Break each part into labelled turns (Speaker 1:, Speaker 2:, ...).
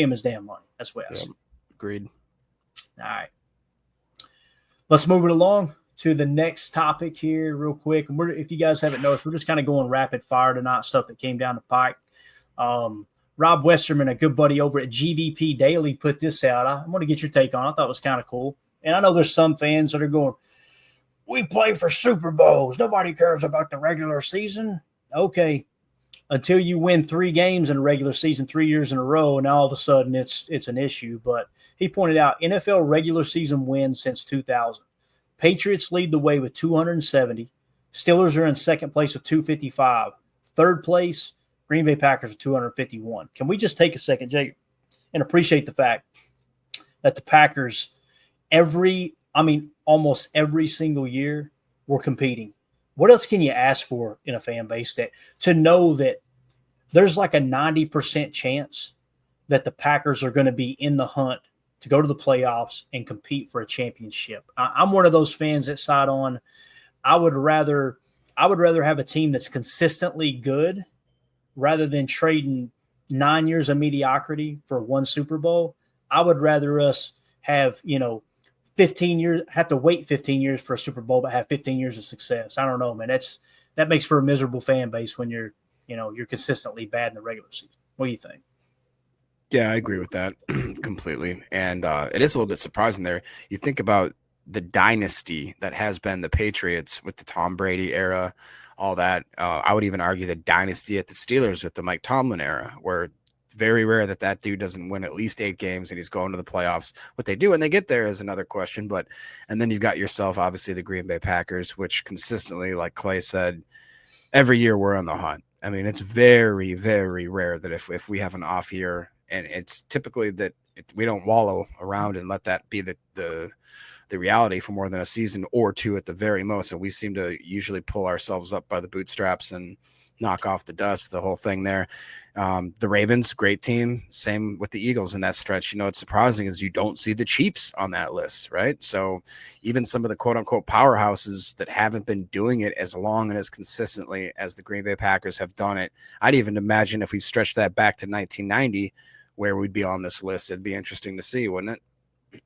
Speaker 1: him his damn money. That's what I see.
Speaker 2: Agreed.
Speaker 1: All right. Let's move it along to the next topic here real quick. And if you guys haven't noticed, we're just kind of going rapid fire tonight, stuff that came down the pike. Rob Westerman, a good buddy over at GVP Daily, put this out. I'm going to get your take on it. I thought it was kind of cool. And I know there's some fans that are going, we play for Super Bowls. Nobody cares about the regular season. Okay. Until you win 3 games in a regular season 3 years in a row, and all of a sudden it's an issue. But he pointed out NFL regular season wins since 2000. Patriots lead the way with 270. Steelers are in second place with 255. Third place, Green Bay Packers with 251. Can we just take a second, Jake, and appreciate the fact that the Packers almost every single year were competing. What else can you ask for in a fan base to know that there's like a 90% chance that the Packers are going to be in the hunt to go to the playoffs and compete for a championship? I'm one of those fans that side on, I would rather have a team that's consistently good rather than trading 9 years of mediocrity for 1 Super Bowl. I would rather us have, 15 years, have to wait 15 years for a Super Bowl, but have 15 years of success. I don't know, man. That makes for a miserable fan base when you're consistently bad in the regular season. What do you think?
Speaker 2: Yeah, I agree with that completely. And it is a little bit surprising there. You think about the dynasty that has been the Patriots with the Tom Brady era, all that. I would even argue the dynasty at the Steelers with the Mike Tomlin era, where very rare that dude doesn't win at least 8 games and he's going to the playoffs. What they do when they get there is another question. And then you've got yourself, obviously, the Green Bay Packers, which consistently, like Clay said, every year we're on the hunt. I mean, it's very, very rare that if we have an off year, and it's typically that we don't wallow around and let that be the reality for more than a season or 2 at the very most. And we seem to usually pull ourselves up by the bootstraps and knock off the dust, the whole thing there. The Ravens, great team. Same with the Eagles in that stretch. What's surprising is you don't see the Chiefs on that list, right? So even some of the quote-unquote powerhouses that haven't been doing it as long and as consistently as the Green Bay Packers have done it, I'd even imagine if we stretched that back to 1990, where we'd be on this list. It'd be interesting to see, wouldn't it?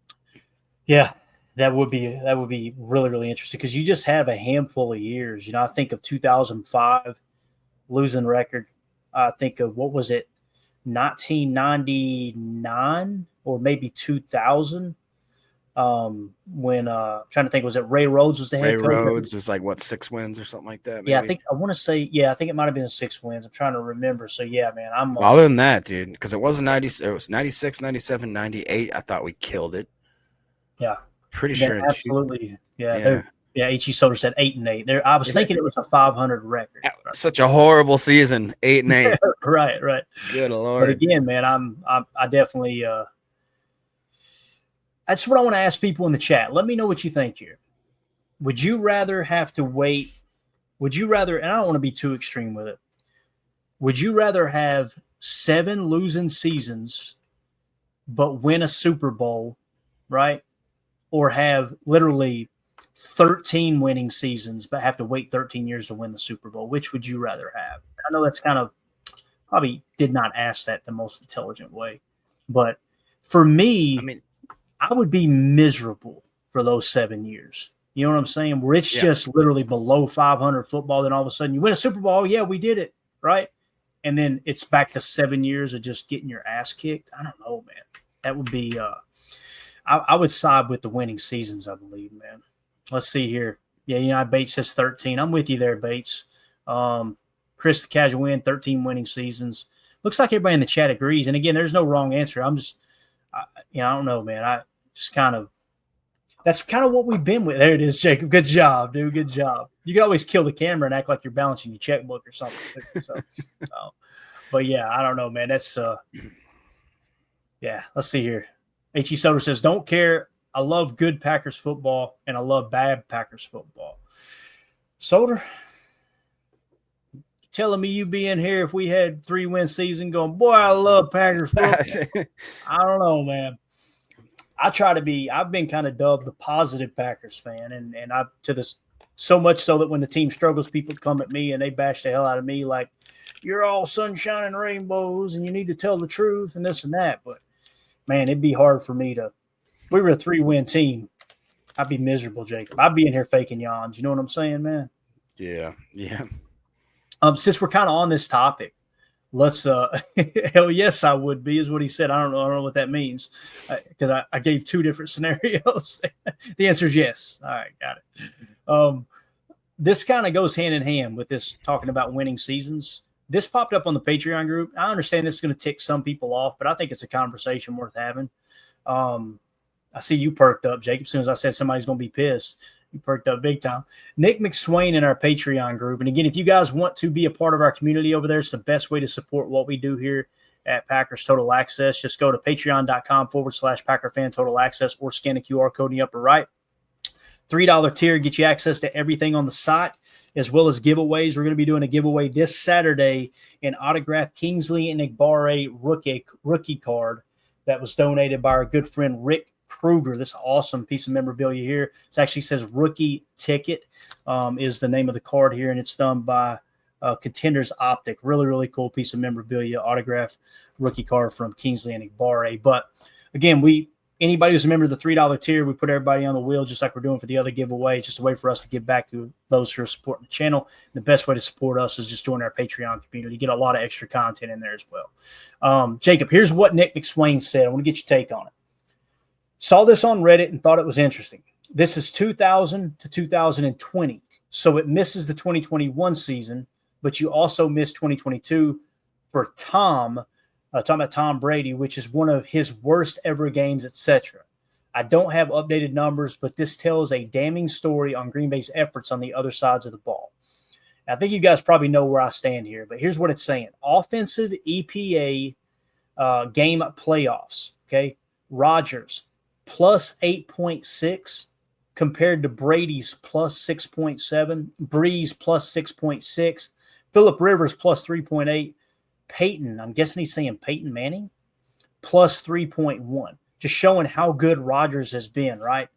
Speaker 1: Yeah, that would be really, really interesting because you just have a handful of years. I think of 2005 losing record. I think of, what was it, 1999 or maybe 2000, when trying to think, was it Ray Rhodes was the head coach?
Speaker 2: Ray Rhodes was like, 6 wins or something like that? Maybe?
Speaker 1: Yeah, I think it might have been 6 wins. I'm trying to remember. So yeah, man,
Speaker 2: other than that, dude, because it was 90, it was 96, 97, 98. I thought we killed it.
Speaker 1: Yeah,
Speaker 2: pretty sure.
Speaker 1: Absolutely. Yeah. H.E. Soder said 8-8. I was thinking it was a 500 record.
Speaker 2: Right? Such a horrible season, 8-8.
Speaker 1: Right.
Speaker 2: Good Lord.
Speaker 1: But again, man, I definitely. That's what I want to ask people in the chat. Let me know what you think here. Would you rather have to wait? Would you rather? And I don't want to be too extreme with it. Would you rather have 7 losing seasons, but win a Super Bowl, right? Or have literally 13 winning seasons, but have to wait 13 years to win the Super Bowl? Which would you rather have? I know that's kind of, probably did not ask that the most intelligent way, but for me, I would be miserable for those 7 years. You know what I'm saying? Where it's just literally below 500 football. Then all of a sudden you win a Super Bowl. Yeah, we did it. Right. And then it's back to 7 years of just getting your ass kicked. I don't know, man. That would be, I would side with the winning seasons, I believe, man. Let's see here. Yeah, Bates says 13. I'm with you there, Bates. Chris the Casual Win, 13 winning seasons. Looks like everybody in the chat agrees. And again, there's no wrong answer. I don't know, man. I just that's kind of what we've been with. There it is, Jacob. Good job, dude. Good job. You can always kill the camera and act like you're balancing your checkbook or something. But yeah, I don't know, man. That's let's see here. H.E. Soder says, don't care. I love good Packers football, and I love bad Packers football. Soder, telling me you be in here if we had 3-win season going, boy, I love Packers football. I don't know, man. I've been kind of dubbed the positive Packers fan, and I to this so much so that when the team struggles, people come at me and they bash the hell out of me like, you're all sunshine and rainbows and you need to tell the truth and this and that. But Man, it'd be hard for me to. If we were a 3-win team, I'd be miserable, Jacob. I'd be in here faking yawns. You know what I'm saying, man?
Speaker 2: Yeah.
Speaker 1: Since we're kind of on this topic, let's hell yes, I would be, is what he said. I don't know what that means, because I gave two different scenarios. The answer is yes. All right, got it. This kind of goes hand in hand with this talking about winning seasons. This popped up on the Patreon group. I understand this is going to tick some people off, but I think it's a conversation worth having. I see you perked up, Jacob. As soon as I said somebody's going to be pissed, you perked up big time. Nick McSwain in our Patreon group. And again, if you guys want to be a part of our community over there, it's the best way to support what we do here at Packers Total Access. Just go to patreon.com/Packer Fan Total Access or scan the QR code in the upper right. $3 tier gets you access to everything on the site, as well as giveaways. We're going to be doing a giveaway this Saturday, an autographed Kingsley Enagbare rookie card that was donated by our good friend Rick Kruger. This awesome piece of memorabilia here. It actually says Rookie Ticket is the name of the card here, and it's done by Contenders Optic. Really, really cool piece of memorabilia, autograph rookie card from Kingsley Enagbare. But again, anybody who's a member of the $3 tier, we put everybody on the wheel just like we're doing for the other giveaway. It's just a way for us to give back to those who are supporting the channel. And the best way to support us is just join our Patreon community. You get a lot of extra content in there as well. Jacob, here's what Nick McSwain said. I want to get your take on it. Saw this on Reddit and thought it was interesting. This is 2000 to 2020, so it misses the 2021 season, but you also miss 2022 for Tom, talking about Tom Brady, which is one of his worst ever games, etc. I don't have updated numbers, but this tells a damning story on Green Bay's efforts on the other sides of the ball. I think you guys probably know where I stand here, but here's what it's saying. Offensive EPA game playoffs, okay? Rodgers, plus 8.6 compared to Brady's plus 6.7, Breeze plus 6.6, Phillip Rivers plus 3.8, Peyton, I'm guessing he's saying Peyton Manning, plus 3.1. Just showing how good Rodgers has been, right?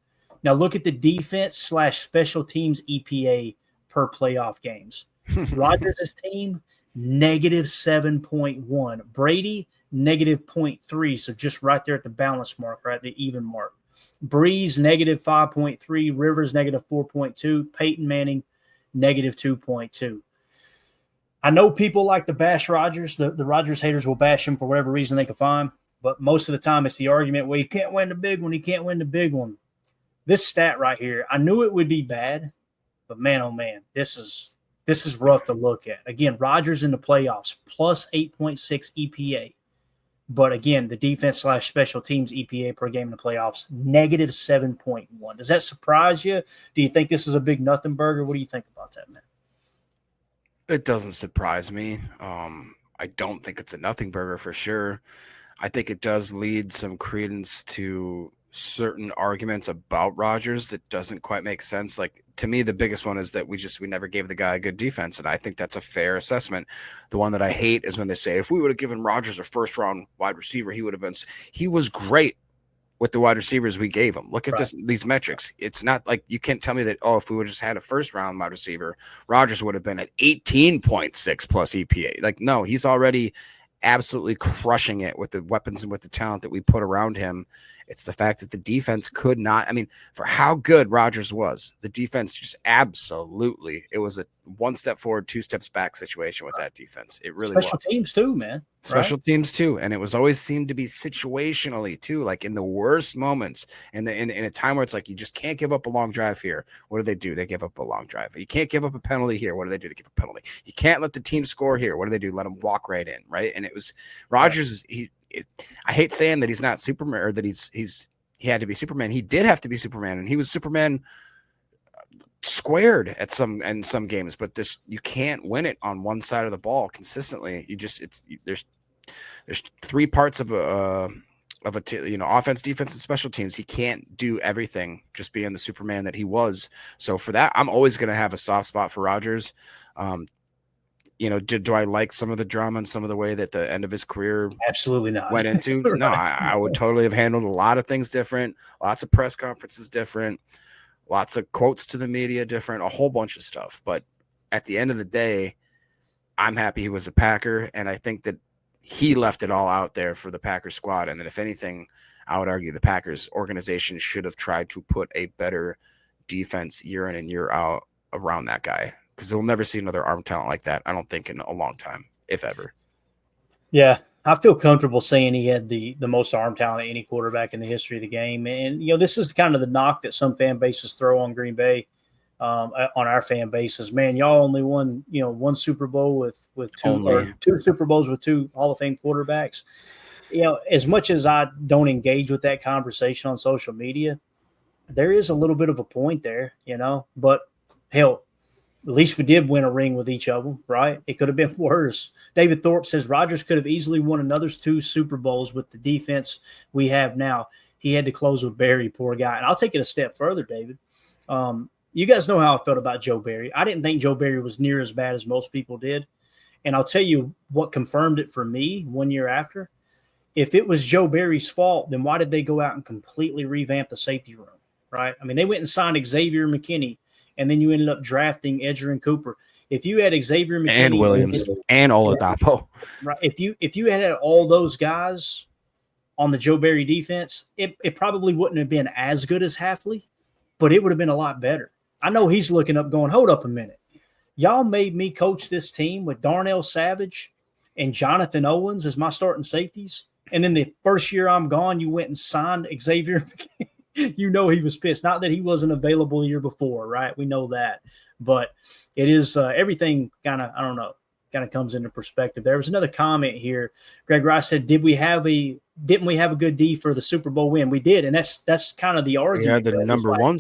Speaker 1: Now look at the defense/special teams EPA per playoff games. Rodgers' team, negative 7.1. Brady, negative 0.3, so just right there at the balance mark, right, the even mark. Breeze, negative 5.3. Rivers, negative 4.2. Peyton Manning, negative 2.2. I know people like to bash Rodgers. The Rodgers haters will bash him for whatever reason they can find, but most of the time it's the argument, well, he can't win the big one. He can't win the big one. This stat right here, I knew it would be bad, but man, oh man, this is rough to look at. Again, Rodgers in the playoffs, plus 8.6 EPA. But again, the defense/special teams EPA per game in the playoffs, negative 7.1. Does that surprise you? Do you think this is a big nothing burger? What do you think about that, man?
Speaker 2: It doesn't surprise me. I don't think it's a nothing burger for sure. I think it does lead some credence to certain arguments about Rodgers that doesn't quite make sense. Like, to me, the biggest one is that we never gave the guy a good defense, and I think that's a fair assessment. The one that I hate is when they say, if we would have given Rodgers a first-round wide receiver, he was great with the wide receivers we gave him. Look at these metrics. It's not like you can't tell me that, if we would have just had a first-round wide receiver, Rodgers would have been at 18.6 plus EPA. Like, no, he's already absolutely crushing it with the weapons and with the talent that we put around him. It's the fact that the defense could not, for how good Rodgers was, the defense just absolutely, it was a one step forward, two steps back situation with that defense. It really was.
Speaker 1: Special teams too, man.
Speaker 2: Special teams too. And it was always seemed to be situationally too, like in the worst moments, in a time where it's like, you just can't give up a long drive here. What do? They give up a long drive. You can't give up a penalty here. What do? They give a penalty. You can't let the team score here. What do? Let them walk right in, right? And it was Rodgers. I hate saying that he's not Superman, or that he had to be Superman. He did have to be Superman, and he was Superman squared at some games. But you can't win it on one side of the ball consistently. There's three parts of offense, defense, and special teams. He can't do everything just being the Superman that he was. So for that, I'm always going to have a soft spot for Rodgers. Do I like some of the drama and some of the way that the end of his career
Speaker 1: absolutely not
Speaker 2: went into?
Speaker 1: Right.
Speaker 2: No, I would totally have handled a lot of things different, lots of press conferences different, lots of quotes to the media different, a whole bunch of stuff. But at the end of the day, I'm happy he was a Packer, and I think that he left it all out there for the Packers squad. And then if anything, I would argue the Packers organization should have tried to put a better defense year in and year out around that guy, because they'll never see another arm talent like that, I don't think, in a long time, if ever.
Speaker 1: Yeah, I feel comfortable saying he had the most arm talent of any quarterback in the history of the game. And, this is kind of the knock that some fan bases throw on Green Bay, on our fan bases. Man, y'all only won, one Super Bowl with two Super Bowls with two Hall of Fame quarterbacks. As much as I don't engage with that conversation on social media, there is a little bit of a point there, but hell, at least we did win a ring with each of them, right? It could have been worse. David Thorpe says Rodgers could have easily won another 2 Super Bowls with the defense we have now. He had to close with Barry, poor guy. And I'll take it a step further, David. You guys know how I felt about Joe Barry. I didn't think Joe Barry was near as bad as most people did. And I'll tell you what confirmed it for me 1 year after. If it was Joe Barry's fault, then why did they go out and completely revamp the safety room, right? I mean, they went and signed Xavier McKinney, and then you ended up drafting Edgerrin Cooper. If you had Xavier McKinney
Speaker 2: and Williams and Oladapo,
Speaker 1: right? If you had all those guys on the Joe Barry defense, it probably wouldn't have been as good as Hafley, but it would have been a lot better. I know he's looking up going, hold up a minute. Y'all made me coach this team with Darnell Savage and Jonathan Owens as my starting safeties. And then the first year I'm gone, you went and signed Xavier McKinney. He was pissed. Not that he wasn't available the year before, right? We know that. But it is everything kind of, I don't know, kind of comes into perspective. There was another comment here. Greg Rice said, didn't we have a good D for the Super Bowl win? We did. And that's kind of the argument.
Speaker 2: We had the number one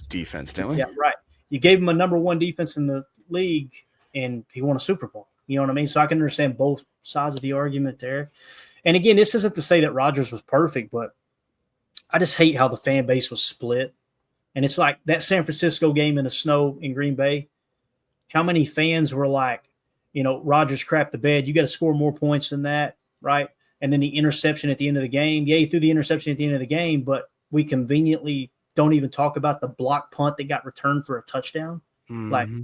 Speaker 2: defense, didn't we?
Speaker 1: Yeah, right. You gave him a number one defense in the league, and he won a Super Bowl. You know what I mean? So I can understand both sides of the argument there. And again, this isn't to say that Rodgers was perfect, but I just hate how the fan base was split. And it's like that San Francisco game in the snow in Green Bay. How many fans were like, Rodgers crapped the bed. You got to score more points than that, right? And then the interception at the end of the game. Yeah, he threw the interception at the end of the game, but we conveniently don't even talk about the block punt that got returned for a touchdown. Mm-hmm.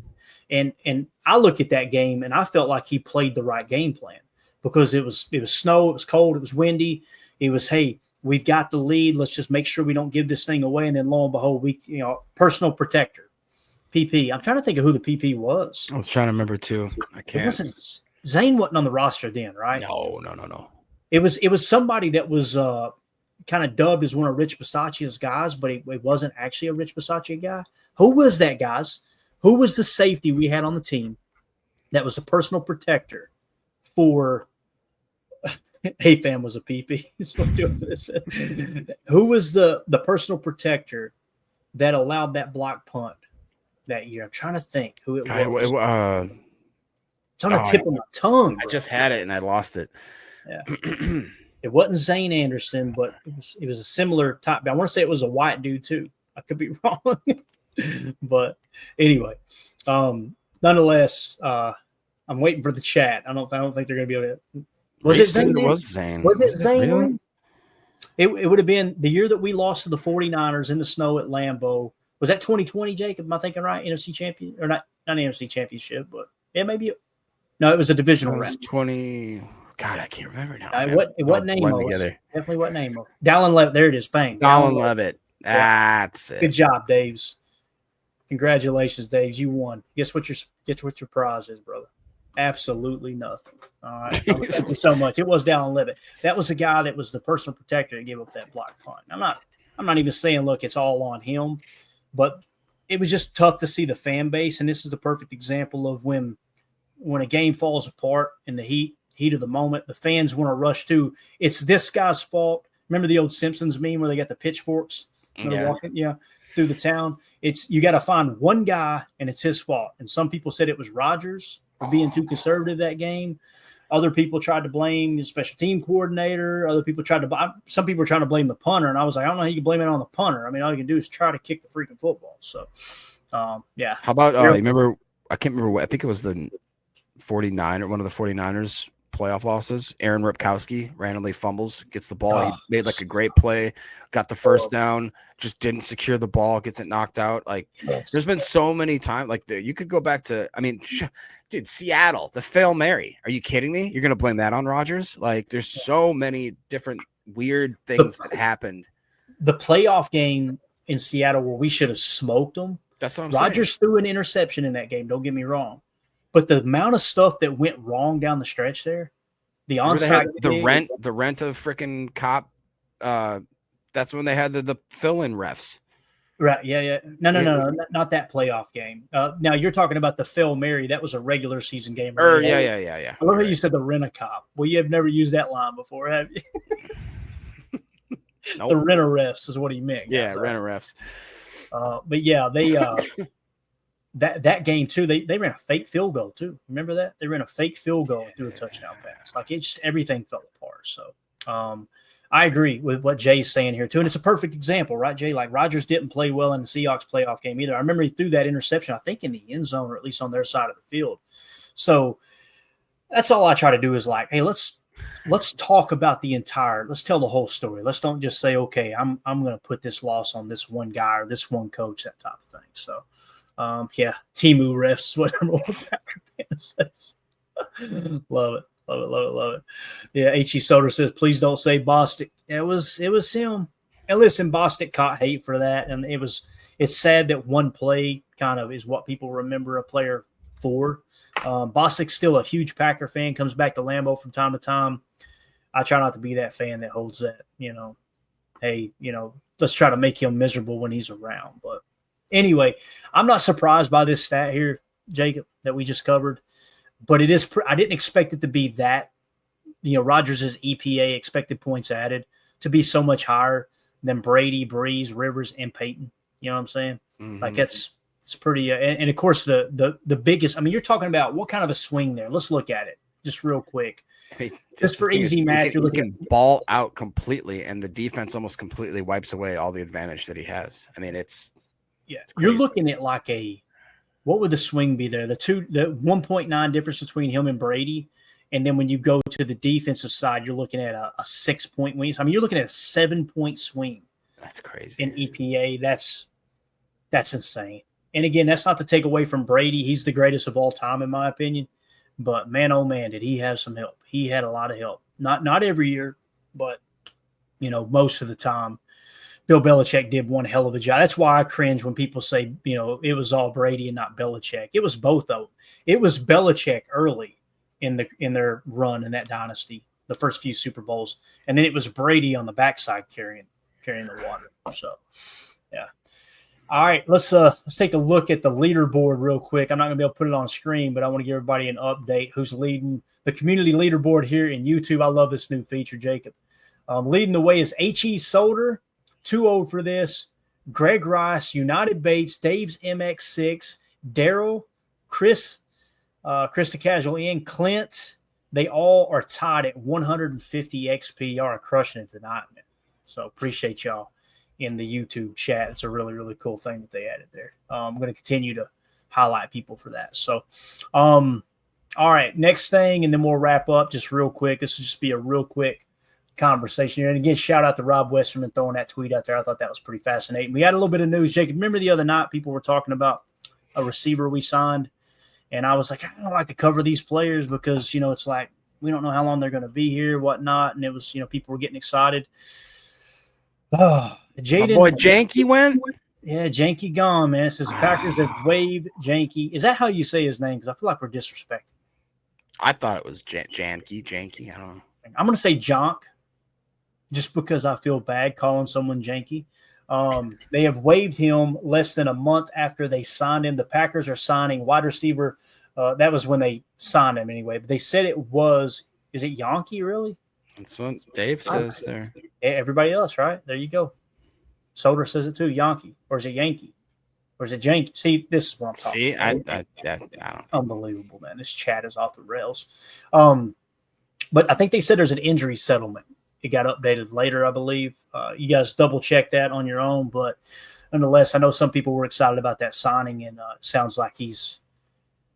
Speaker 1: And I look at that game and I felt like he played the right game plan because it was snow, it was cold, it was windy. It was, hey, we've got the lead. Let's just make sure we don't give this thing away. And then lo and behold, personal protector, PP. I'm trying to think of who the PP was.
Speaker 2: I was trying to remember too. I can't.
Speaker 1: Zane wasn't on the roster then, right?
Speaker 2: No.
Speaker 1: It was somebody that was kind of dubbed as one of Rich Bisaccia's guys, but it wasn't actually a Rich Bisaccia guy. Who was that, guys? Who was the safety we had on the team that was a personal protector for A-Fam was a PP. Who was the personal protector that allowed that block punt that year? I'm trying to think who it was. It's on the tip of my tongue. Bro.
Speaker 2: I just had it and I lost it.
Speaker 1: Yeah. It wasn't Zane Anderson, but it was a similar type. I want to say it was a white dude too. I could be wrong. But anyway, nonetheless, I'm waiting for the chat. I don't think they're going to be able to. Was it Zane?
Speaker 2: It was Zane.
Speaker 1: Was it Zane? Really? It would have been the year that we lost to the 49ers in the snow at Lambeau. Was that 2020, Jacob? Am I thinking right? NFC champion or not NFC championship, but yeah, maybe. No, it was a divisional round.
Speaker 2: 20. God, I can't remember now.
Speaker 1: It wasn't Namo. Definitely wasn't Namo. Dallin Levitt. There it is. Bang.
Speaker 2: Dallin Levitt. That's it.
Speaker 1: Good job, Daves. Congratulations, Daves. You won. Guess what your prize is, brother? Absolutely nothing. All right. Thank you so much. It was Dallin Levitt. That was the guy that was the personal protector that gave up that block punt. I'm not even saying, look, it's all on him, but it was just tough to see the fan base. And this is the perfect example of when a game falls apart in the heat of the moment, the fans want to rush to, it's this guy's fault. Remember the old Simpsons meme where they got the pitchforks walking through the town? It's you got to find one guy and it's his fault. And some people said it was Rodgers for being too conservative that game. Other people tried to blame the special team coordinator. Some people were trying to blame the punter. And I was like, I don't know how you can blame it on the punter. I mean, all you can do is try to kick the freaking football. So, yeah.
Speaker 2: How about, remember, I can't remember what, I think it was the 49 or one of the 49ers playoff losses. Aaron Ripkowski randomly fumbles, gets the ball. He
Speaker 1: Oh,
Speaker 2: made like a great play, got the first down, just didn't secure the ball, gets it knocked out. Like there's been so many times. Like you could go back to, I mean, dude, Seattle, the Fail Mary. Are you kidding me? You're gonna blame that on Rodgers? Like there's so many different weird things that happened.
Speaker 1: The playoff game in Seattle where we should have smoked them.
Speaker 2: That's what I'm
Speaker 1: Rodgers
Speaker 2: saying.
Speaker 1: threw an interception in that game. Don't get me wrong. But the amount of stuff that went wrong down the stretch there, the onside,
Speaker 2: the rent of freaking cop. That's when they had the fill-in refs.
Speaker 1: Right? Yeah. No, not that playoff game. Now you're talking about the Phil Mary. That was a regular season game.
Speaker 2: Right? Yeah.
Speaker 1: I love how you said the rent a cop. Well, you have never used that line before, have you? Nope. The rent a refs is what he meant.
Speaker 2: Yeah, rent a refs.
Speaker 1: But yeah, they. That game too, they ran a fake field goal too. Remember that? They ran a fake field goal and threw a touchdown pass. Like it just everything fell apart. So I agree with what Jay's saying here too. And it's a perfect example, right, Jay? Like Rodgers didn't play well in the Seahawks playoff game either. I remember he threw that interception, I think, in the end zone or at least on their side of the field. So that's all I try to do is like, hey, let's talk about let's tell the whole story. Let's don't just say, okay, I'm gonna put this loss on this one guy or this one coach, that type of thing. So yeah, Timu refs, whatever Packer fan says. Love it. Yeah, H.E. Soder says, please don't say Bostic. It was him. And listen, Bostic caught hate for that, and it's sad that one play kind of is what people remember a player for. Bostic's still a huge Packer fan, comes back to Lambeau from time to time. I try not to be that fan that holds that, hey, let's try to make him miserable when he's around, but anyway, I'm not surprised by this stat here, Jacob, that we just covered, but it is. I didn't expect it to be that. Rodgers' EPA, expected points added, to be so much higher than Brady, Breeze, Rivers, and Peyton. You know what I'm saying? Mm-hmm. Like it's pretty. And of course, the biggest. I mean, you're talking about what kind of a swing there. Let's look at it just real quick.
Speaker 2: Hey,
Speaker 1: just for easy math,
Speaker 2: you can ball out completely, and the defense almost completely wipes away all the advantage that he has. I mean, it's.
Speaker 1: Yeah, you're looking at like what would the swing be there? The 1.9 difference between him and Brady, and then when you go to the defensive side, you're looking at a 6-point win. I mean, you're looking at a 7-point swing.
Speaker 2: That's crazy.
Speaker 1: In EPA, that's insane. And again, that's not to take away from Brady. He's the greatest of all time, in my opinion. But man, oh man, did he have some help? He had a lot of help. Not every year, but most of the time. Bill Belichick did one hell of a job. That's why I cringe when people say, it was all Brady and not Belichick. It was both of them. It was Belichick early in their run in that dynasty, the first few Super Bowls, and then it was Brady on the backside carrying the water. So, yeah. All right, let's take a look at the leaderboard real quick. I'm not going to be able to put it on screen, but I want to give everybody an update who's leading the community leaderboard here in YouTube. I love this new feature, Jacob. Leading the way is H.E. Soder. 2-0 for this. Greg Rice, United Bates, Dave's MX6, Daryl, Chris the Casual in, Clint. They all are tied at 150 XP. Y'all are crushing it tonight, man. So appreciate y'all in the YouTube chat. It's a really, really cool thing that they added there. I'm going to continue to highlight people for that. So, all right, next thing, and then we'll wrap up just real quick. This will just be a real quick conversation here. And again, shout out to Rob Westerman throwing that tweet out there. I thought that was pretty fascinating. We had a little bit of news, Jacob. Remember the other night people were talking about a receiver we signed, and I was like, I don't like to cover these players because, it's like we don't know how long they're going to be here, whatnot. And it was, people were getting excited. Oh, Jaden,
Speaker 2: my boy Janky went?
Speaker 1: Yeah, Janky gone, man. It says Packers have waived Janky. Is that how you say his name? Because I feel like we're disrespecting.
Speaker 2: I thought it was Janky. I don't know.
Speaker 1: I'm going to say Jonk, just because I feel bad calling someone janky. They have waived him less than a month after they signed him. The Packers are signing wide receiver. That was when they signed him anyway. But they said is it Yankee, really?
Speaker 2: That's what Dave says there.
Speaker 1: Everybody else, right? There you go. Soder says it too, Yankee. Or is it Yankee? Or is it Janky? See, this is what I'm talking about.
Speaker 2: I don't.
Speaker 1: Unbelievable, man. This chat is off the rails. But I think they said there's an injury settlement. It got updated later, I believe. You guys double check that on your own. But nonetheless, I know some people were excited about that signing, and it sounds like he's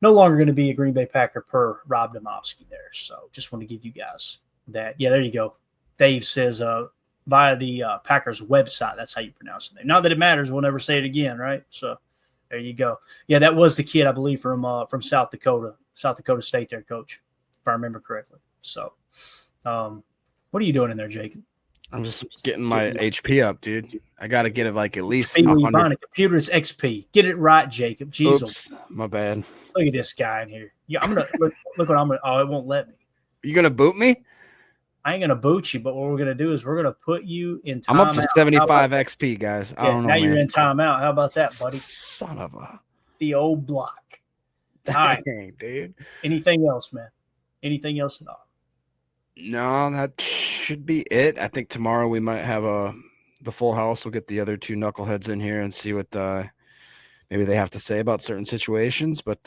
Speaker 1: no longer going to be a Green Bay Packer per Rob Domofsky there. So just want to give you guys that. Yeah, there you go. Dave says via the Packers website. That's how you pronounce the name. Not that it matters. We'll never say it again, right? So there you go. Yeah, that was the kid, I believe, from South Dakota State there, Coach, if I remember correctly. So what are you doing in there, Jacob?
Speaker 2: I'm just getting my HP up, dude. I got to get it like at least
Speaker 1: When you
Speaker 2: 100.
Speaker 1: buying a computer, it's XP. Get it right, Jacob. Jeez,
Speaker 2: Oops, my bad.
Speaker 1: look at this guy in here. Yeah, I'm gonna look what I'm gonna. Oh, it won't let me.
Speaker 2: You gonna boot me?
Speaker 1: I ain't gonna boot you, but what we're gonna do is we're gonna put you in timeout.
Speaker 2: I'm up to 75 XP, guys. I don't know.
Speaker 1: Now
Speaker 2: man.
Speaker 1: you're in timeout. How about that, buddy?
Speaker 2: Son of a.
Speaker 1: The old block. All right.
Speaker 2: Dang, dude.
Speaker 1: Anything else, man? Anything else at all?
Speaker 2: No, that should be it. I think tomorrow we might have the full house. We'll get the other two knuckleheads in here and see what maybe they have to say about certain situations. But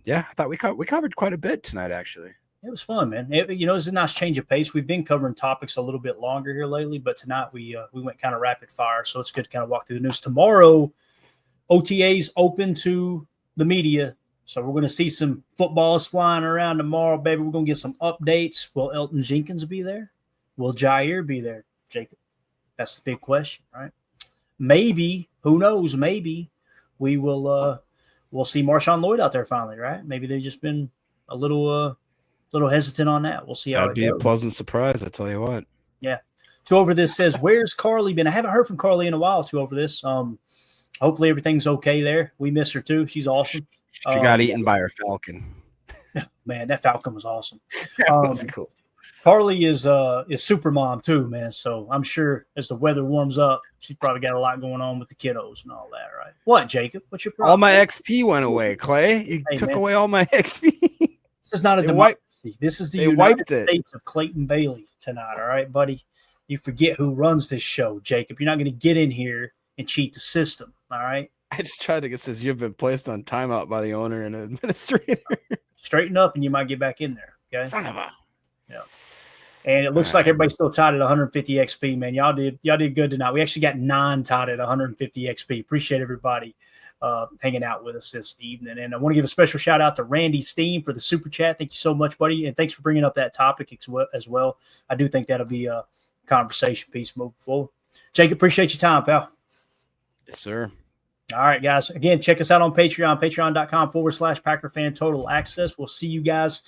Speaker 2: yeah, I thought we covered quite a bit tonight, actually.
Speaker 1: It was fun, man. It was a nice change of pace. We've been covering topics a little bit longer here lately, but tonight we went kind of rapid fire, so it's good to kind of walk through the news. Tomorrow, OTA's open to the media, so we're going to see some footballs flying around tomorrow, baby. We're going to get some updates. Will Elton Jenkins be there? Will Jair be there, Jacob? That's the big question, right? Maybe, who knows? Maybe we will. We'll see Marshawn Lloyd out there finally, right? Maybe they've just been a little hesitant on that. We'll see how
Speaker 2: That'd be a pleasant surprise, I tell you what.
Speaker 1: Yeah. Two Over This says, where's Carly been? I haven't heard from Carly in a while, Two Over This. Hopefully everything's okay there. We miss her too. She's awesome.
Speaker 2: She got eaten by her falcon.
Speaker 1: Man, that falcon was awesome.
Speaker 2: That's cool.
Speaker 1: Carly is super mom too, man. So I'm sure as the weather warms up, she's probably got a lot going on with the kiddos and all that, right? What, Jacob? What's your problem?
Speaker 2: All my XP went away, Clay. You took away all my XP.
Speaker 1: This is not a democracy. This is the United States of Clayton Bailey tonight, all right, buddy? You forget who runs this show, Jacob. You're not going to get in here and cheat the system, all right?
Speaker 2: I just tried to get says you've been placed on timeout by the owner and administrator.
Speaker 1: Straighten up and you might get back in there, okay?
Speaker 2: Son of a.
Speaker 1: Yeah. And it looks like everybody's still tied at 150 XP, man. Y'all did good tonight. We actually got 9 tied at 150 XP. Appreciate everybody hanging out with us this evening. And I want to give a special shout out to Randy Steen for the super chat. Thank you so much, buddy. And thanks for bringing up that topic as well. I do think that'll be a conversation piece moving forward. Jake, appreciate your time, pal.
Speaker 2: Yes, sir.
Speaker 1: All right, guys. Again, check us out on Patreon, patreon.com/PackerFan Total Access. We'll see you guys